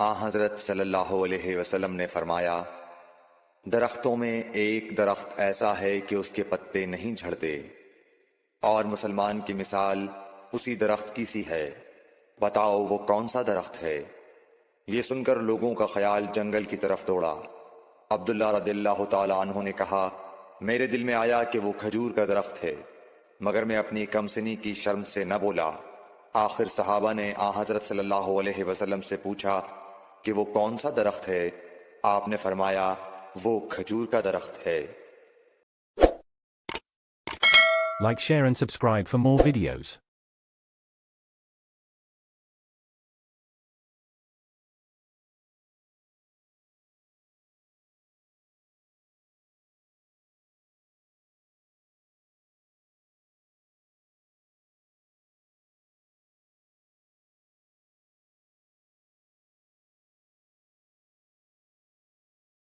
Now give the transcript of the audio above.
हज़रत सल्लल्लाहु अलैहि वसल्लम ने फरमाया, दरख्तों में एक दरख्त ऐसा है कि उसके पत्ते नहीं झड़ते और मुसलमान की मिसाल उसी दरख्त की सी है। बताओ वो कौन सा दरख्त है। ये सुनकर लोगों का ख्याल जंगल की तरफ दौड़ा। अब्दुल्ला रदिल्लाहु ताला अन्हु ने कहा, मेरे दिल में आया कि वो खजूर का दरख्त है, मगर मैं अपनी कमसिनी की शर्म से न बोला। आखिर सहाबा ने हज़रत सल्लल्लाहु अलैहि वसल्लम से पूछा कि वो कौन सा दरख्त है। आपने फरमाया, वो खजूर का दरख्त है। Like, share and subscribe for more videos.